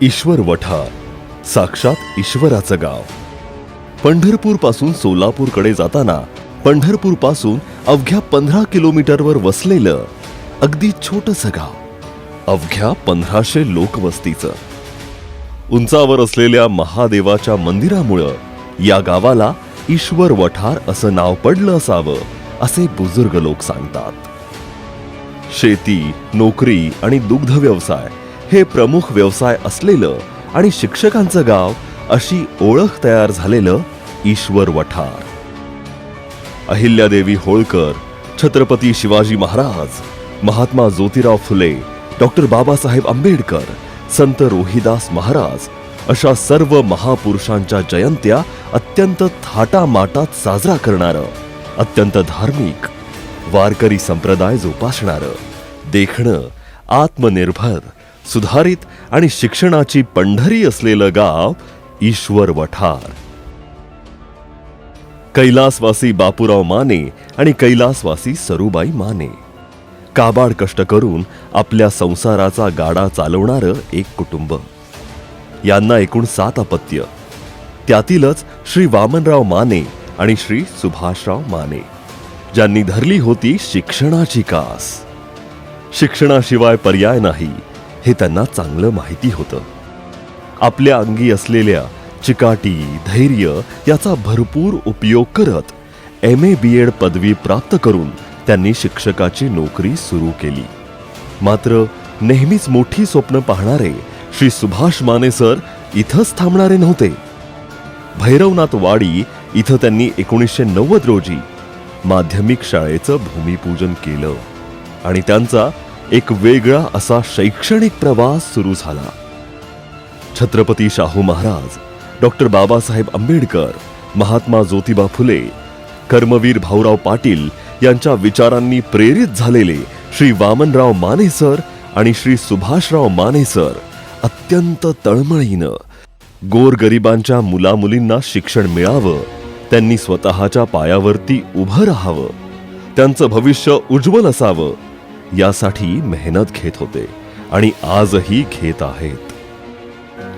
ईश्वर वठार साक्षात ईश्वराचं गाव. पंढरपूर पासून सोलापूरकडे जाताना पंढरपूर पासून अवघ्या 15 किलोमीटरवर वसलेलं अगदी छोटंसं गाव, अवघ्या 1500 लोकवस्तीचं. उंचावर असलेल्या महादेवाच्या मंदिरामुळं या गावाला ईश्वर वठार असं नाव पडलं असावं असे बुजुर्ग लोक सांगतात. शेती, नोकरी आणि दुग्ध व्यवसाय हे प्रमुख व्यवसाय असलेलं आणि शिक्षकांचं गाव अशी ओळख तयार झालेलं ईश्वर वठार. अहिल्यादेवी होळकर, छत्रपती शिवाजी महाराज, महात्मा ज्योतिराव फुले, डॉक्टर बाबासाहेब आंबेडकर, संत रोहिदास महाराज अशा सर्व महापुरुषांच्या जयंत्या अत्यंत थाटामाटात साजरा करणारं, अत्यंत धार्मिक, वारकरी संप्रदाय जोपासणारं, देखणं, आत्मनिर्भर, सुधारित आणि शिक्षणाची पंढरी असलेलं गाव ईश्वर वठार. कैलासवासी बापूराव माने आणि कैलासवासी सरूबाई माने काबाड कष्ट करून आपल्या संसाराचा गाडा चालवणारं एक कुटुंब. यांना एकूण 7 अपत्य, त्यातीलच श्री वामनराव माने आणि श्री सुभाषराव माने, ज्यांनी धरली होती शिक्षणाची कास. शिक्षणाशिवाय पर्याय नाही हे त्यांना चांगलं माहिती होतं. आपल्या अंगी असलेल्या चिकाटी, धैर्य याचा भरपूर उपयोग करत MA BEd पदवी प्राप्त करून त्यांनी शिक्षकाची नोकरी सुरू केली. मात्र नेहमीच मोठी स्वप्न पाहणारे श्री सुभाष माने सर इथंच थांबणारे नव्हते. भैरवनाथ वाडी इथं त्यांनी 1990 रोजी माध्यमिक शाळेचं भूमिपूजन केलं आणि त्यांचा एक वेगळा असा शैक्षणिक प्रवास सुरू झाला. छत्रपती शाहू महाराज, डॉक्टर बाबासाहेब आंबेडकर, महात्मा ज्योतिबा फुले, कर्मवीर भाऊराव पाटील यांच्या विचारांनी प्रेरित झालेले श्री वामनराव माने सर आणि श्री सुभाषराव माने सर अत्यंत तळमळीनं गोरगरिबांच्या मुलामुलींना शिक्षण मिळावं, त्यांनी स्वतःच्या पायावरती उभं राहावं, त्यांचं भविष्य उज्ज्वल असावं यासाठी मेहनत घेत होते आणि आजही घेत आहेत.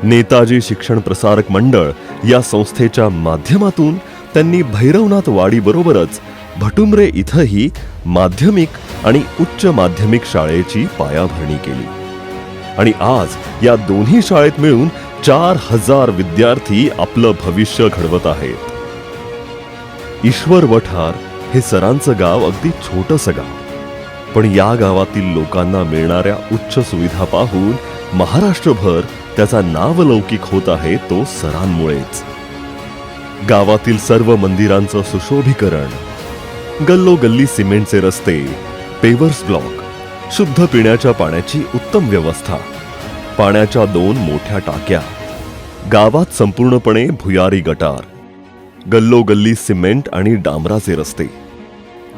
नेताजी शिक्षण प्रसारक मंडळ या संस्थेच्या माध्यमातून त्यांनी भैरवनाथ वाडी बरोबरच भटुमरे इथंही माध्यमिक आणि उच्च माध्यमिक शाळेची पायाभरणी केली आणि आज या दोन्ही शाळेत मिळून 4000 विद्यार्थी आपलं भविष्य घडवत आहेत. ईश्वर वठार हे सरांचं गाव अगदी छोटंसं गाव, पण या गावातील लोकांना मिळणाऱ्या उच्च सुविधा पाहून महाराष्ट्रभर त्याचा नावलौकिक होत आहे तो सरांमुळेच. गावातील सर्व मंदिरांचं सुशोभीकरण, गल्लोगल्ली सिमेंटचे रस्ते, पेवर्स ब्लॉक, शुद्ध पिण्याच्या पाण्याची उत्तम व्यवस्था, पाण्याच्या 2 मोठ्या टाक्या, गावात संपूर्णपणे भुयारी गटार, गल्लोगल्ली सिमेंट आणि डांबराचे रस्ते,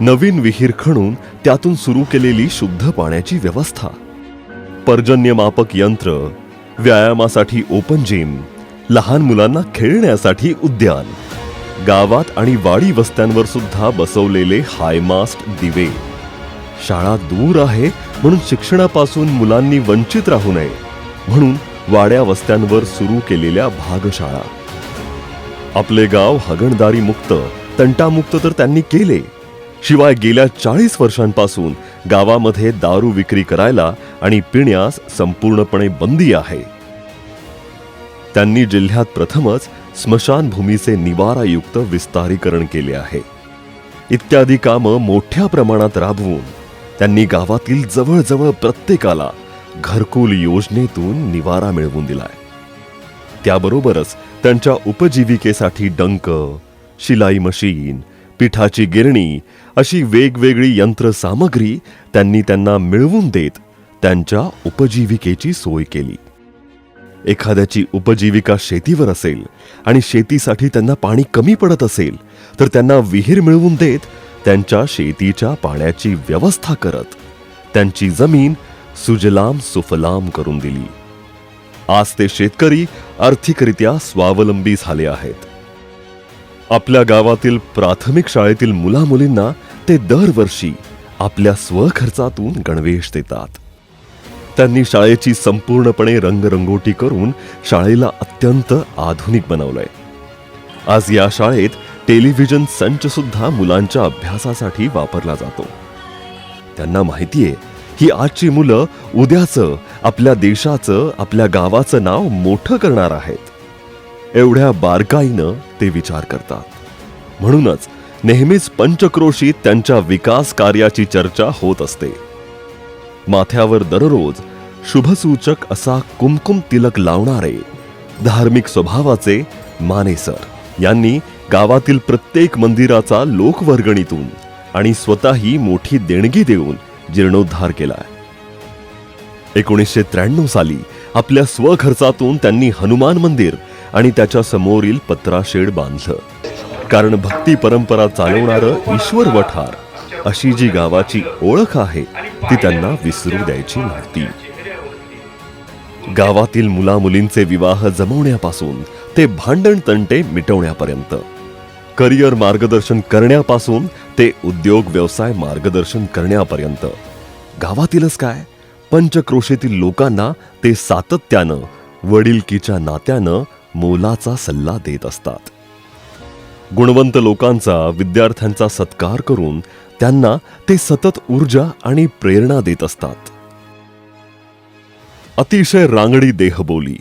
नवीन विहीर खणून त्यातून सुरू केलेली शुद्ध पाण्याची व्यवस्था, पर्जन्यमापक यंत्र, व्यायामासाठी ओपन जिम, लहान मुलांना खेळण्यासाठी उद्यान, गावात आणि वाडी वस्त्यांवर सुद्धा बसवलेले हायमास्ट दिवे. शाळा दूर आहे म्हणून शिक्षणापासून मुलांनी वंचित राहू नये म्हणून वाड्या वस्त्यांवर सुरू केलेल्या भागशाळा. आपले गाव हागणदारी मुक्त, तंटामुक्त तर त्यांनी केले, शिवाय गेल्या 40 वर्षांपासून गावामध्ये दारू विक्री करायला आणि पिण्यास संपूर्णपणे बंदी आहे. त्यांनी जिल्ह्यात प्रथमच स्मशानभूमीचे निवारायुक्त विस्तारीकरण केले आहे. इत्यादी कामं मोठ्या प्रमाणात राबवून त्यांनी गावातील जवळजवळ प्रत्येकाला घरकुल योजनेतून निवारा मिळवून दिलाय. त्याबरोबरच त्यांच्या उपजीविकेसाठी डंक, शिलाई मशीन, पिठाची गिरणी अशी वेगवेगळी यंत्रसामग्री त्यांनी त्यांना मिळवून देत त्यांच्या उपजीविकेची सोय केली. एखाद्याची उपजीविका शेतीवर असेल आणि शेतीसाठी त्यांना पाणी कमी पडत असेल तर त्यांना विहीर मिळवून देत त्यांच्या शेतीच्या पाण्याची व्यवस्था करत त्यांची जमीन सुजलाम सुफलाम करून दिली. आज ते शेतकरी आर्थिकरित्या स्वावलंबी झाले आहेत. आपल्या गावातील प्राथमिक शाळेतील मुलामुलींना ते दरवर्षी आपल्या स्वखर्चातून गणवेश देतात. त्यांनी शाळेची संपूर्णपणे रंगरंगोटी करून शाळेला अत्यंत आधुनिक बनवलंय. आज या शाळेत टेलिव्हिजन संच सुद्धा मुलांच्या अभ्यासासाठी वापरला जातो. त्यांना माहितीये ही आजची मुलं उद्याचं आपल्या देशाचं, आपल्या गावाचं नाव मोठं करणार आहेत. एवढ्या बारकाईनं ते विचार करतात. म्हणूनच नेहमीच पंचक्रोशीत त्यांच्या विकास कार्याची चर्चा होत असते. माथ्यावर दररोज शुभसूचक असा कुमकुम तिलक लावणारे धार्मिक स्वभावाचे माने सर यांनी गावातील प्रत्येक मंदिराचा लोकवर्गणीतून आणि स्वतःही मोठी देणगी देऊन जीर्णोद्धार केलाय. 1993 साली आपल्या स्वखर्चातून त्यांनी हनुमान मंदिर आणि त्याच्या समोरील पत्रा शेड बांधलं. कारण भक्ती परंपरा चालवणारं ईश्वर वठार अशी जी गावाची ओळख आहे ती त्यांना विसरू द्यायची नव्हती. गावातील मुलामुलींचे विवाह जमवण्यापासून ते भांडण तंटे मिटवण्यापर्यंत, करिअर मार्गदर्शन करण्यापासून ते उद्योग व्यवसाय मार्गदर्शन करण्यापर्यंत गावातीलच काय पंचक्रोशीतील लोकांना ते सातत्यानं वडिलकीच्या नात्यानं मोलाचा सल्ला देत असतात. गुणवंत लोकांचा, विद्यार्थ्यांचा सत्कार करून त्यांना ते सतत ऊर्जा आणि प्रेरणा देत असतात. अतिशय रांगडी देहबोली,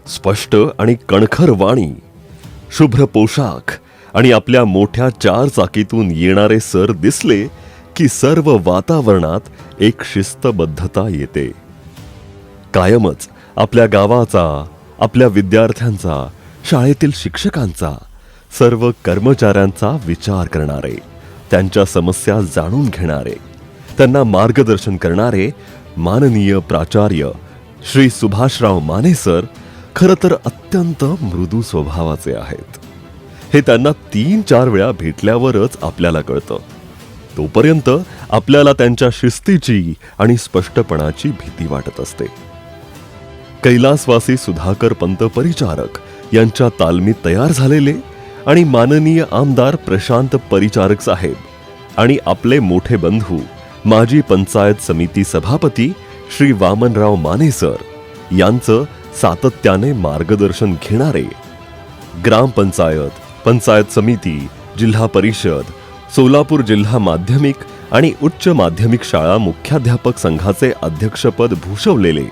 स्पष्ट आणि कणखर वाणी, शुभ्र पोशाख आणि आपल्या मोठ्या 4 चाकीतून येणारे सर दिसले की सर्व वातावरणात एक शिस्तबद्धता येते. कायमच आपल्या गावाचा, आपल्या विद्यार्थ्यांचा, शाळेतील शिक्षकांचा, सर्व कर्मचाऱ्यांचा विचार करणारे, त्यांच्या समस्या जाणून घेणारे, त्यांना मार्गदर्शन करणारे माननीय प्राचार्य श्री सुभाषराव माने सर खरं तर अत्यंत मृदू स्वभावाचे आहेत. हे त्यांना 3-4 वेळा भेटल्यावरच आपल्याला कळतं. तोपर्यंत आपल्याला त्यांच्या शिस्तीची आणि स्पष्टपणाची भीती वाटत असते. कैलासवासी सुधाकर पंत परिचारक यांच्या तालमीत तयार झालेले आणि माननीय आमदार प्रशांत परिचारक साहेब आणि आपले मोठे बंधू माजी पंचायत समिती सभापती श्री वामनराव माने सर यांचं सातत्याने मार्गदर्शन घेणारे, ग्रामपंचायत, पंचायत समिती, जिल्हा परिषद, सोलापूर जिल्हा माध्यमिक आणि उच्च माध्यमिक शाळा मुख्याध्यापक संघाचे अध्यक्षपद भूषवलेले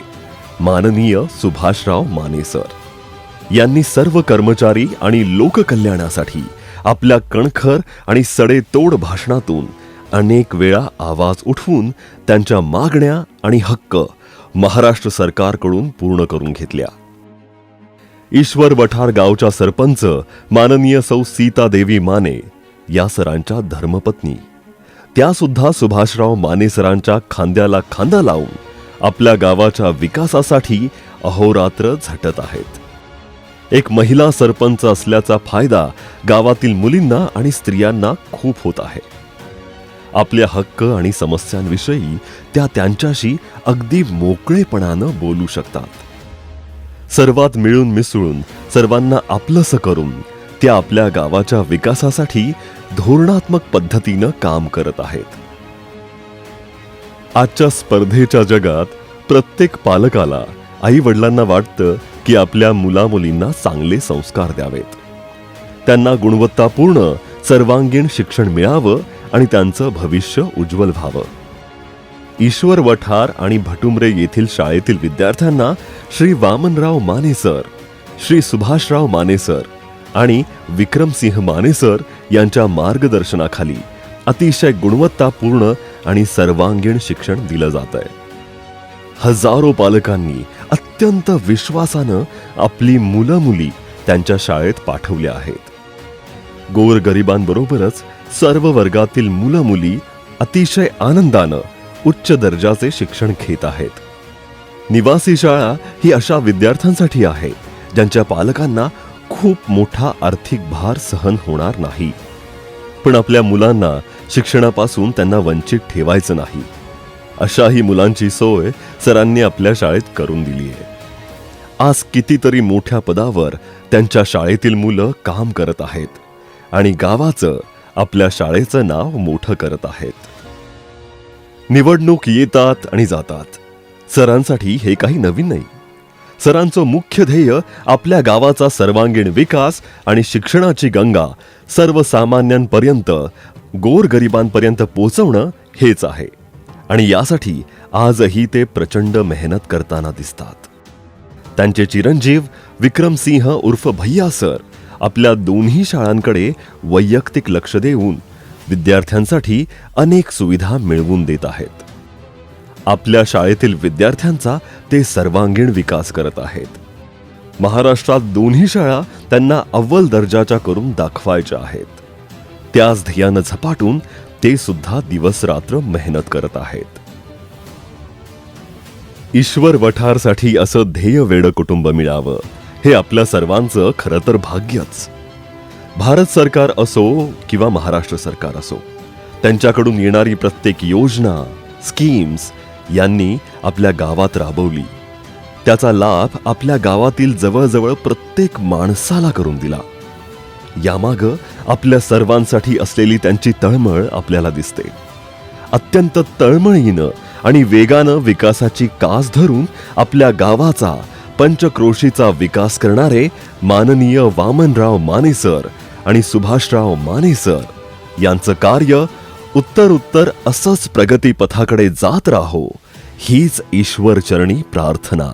माननीय सुभाषराव माने सर यांनी सर्व कर्मचारी आणि लोककल्याणासाठी आपल्या कणखर आणि सडेतोड भाषणातून अनेक वेळा आवाज उठवून त्यांच्या मागण्या आणि हक्क महाराष्ट्र सरकारकडून पूर्ण करून घेतल्या. ईश्वर वठार गावच्या सरपंच माननीय सौ सीतादेवी माने या सरांच्या धर्मपत्नी, त्या सुद्धा सुभाषराव माने सरांच्या खांद्याला खांदा लावून आपल्या गावाच्या विकासासाठी अहोरात्र झटत आहेत. एक महिला सरपंच असल्याचा फायदा गावातील मुलींना आणि स्त्रियांना खूप होत आहे. आपल्या हक्क आणि समस्यांविषयी त्या त्यांच्याशी अगदी मोकळेपणानं बोलू शकतात. सर्वात मिळून मिसळून सर्वांना आपलंसं करून त्या आपल्या गावाच्या विकासासाठी धोरणात्मक पद्धतीनं काम करत आहेत. आजच्या स्पर्धेच्या जगात प्रत्येक पालकाला, आई वडिलांना वाटतं की आपल्या मुलामुलींना चांगले संस्कार द्यावेत, त्यांना गुणवत्तापूर्ण सर्वांगीण शिक्षण मिळावं आणि त्यांचं भविष्य उज्ज्वल व्हावं. ईश्वर वठार आणि भटुमरे येथील शाळेतील विद्यार्थ्यांना श्री वामनराव माने सर, श्री सुभाषराव माने सर आणि विक्रमसिंह माने सर यांच्या मार्गदर्शनाखाली अतिशय गुणवत्तापूर्ण आणि सर्वांगीण शिक्षण दिलं जातंय. हजारो पालकांनी अत्यंत विश्वासानं आपली मुलं मुली त्यांच्या शाळेत पाठवल्या आहेत. गोरगरिबांबरोबरच सर्व वर्गातील मुलं मुली अतिशय आनंदानं उच्च दर्जाचे शिक्षण घेत आहेत. निवासी शाळा ही अशा विद्यार्थ्यांसाठी आहे ज्यांच्या पालकांना खूप मोठा आर्थिक भार सहन होणार नाही, पण आपल्या मुलांना शिक्षणापासून त्यांना वंचित ठेवायचं नाही. अशाही मुलांची सोय सरांनी आपल्या शाळेत करून दिली आहे. आज कितीतरी मोठ्या पदावर त्यांच्या शाळेतील मुलं काम करत आहेत आणि गावाचं, आपल्या शाळेचं नाव मोठं करत आहेत. निवडणूक येतात आणि जातात, सरांसाठी हे काही नवीन नाही. सरांचं मुख्य ध्येय आपल्या गावाचा सर्वांगीण विकास आणि शिक्षणाची गंगा सर्वसामान्यांपर्यंत, गोरगरिबांपर्यंत पोहोचवणं हेच आहे. आणि यासाठी आजही ते प्रचंड मेहनत करताना दिसतात. त्यांचे चिरंजीव विक्रमसिंह उर्फ भैया सर आपल्या दोन्ही शाळांकडे वैयक्तिक लक्ष देऊन विद्यार्थ्यांसाठी अनेक सुविधा मिळवून देत आहेत. आपल्या शाळेतील विद्यार्थ्यांचा ते सर्वांगीण विकास करत आहेत. महाराष्ट्रात दोन्ही शाळा त्यांना अव्वल दर्जाच्या करून दाखवायच्या आहेत. त्याच ध्येयानं झपाटून ते सुद्धा दिवस रात्र मेहनत करत आहेत. ईश्वर वठारसाठी असं ध्येयवेडं कुटुंब मिळावं हे आपल्या सर्वांचं खरं तर भाग्यच. भारत सरकार असो किंवा महाराष्ट्र सरकार असो, त्यांच्याकडून येणारी प्रत्येक योजना, स्कीम्स यांनी आपल्या गावात राबवली. त्याचा लाभ आपल्या गावातील जवळजवळ प्रत्येक माणसाला करून दिला. यामागं आपल्या सर्वांसाठी असलेली त्यांची तळमळ आपल्याला दिसते. अत्यंत तळमळीनं आणि वेगानं विकासाची कास धरून आपल्या गावाचा, पंचक्रोशीचा विकास करणारे माननीय वामनराव माने सर आणि सुभाषराव माने सर यांचं कार्य उत्तर असंच प्रगतीपथाकडे जात राहो हीच ईश्वरचरणी प्रार्थना.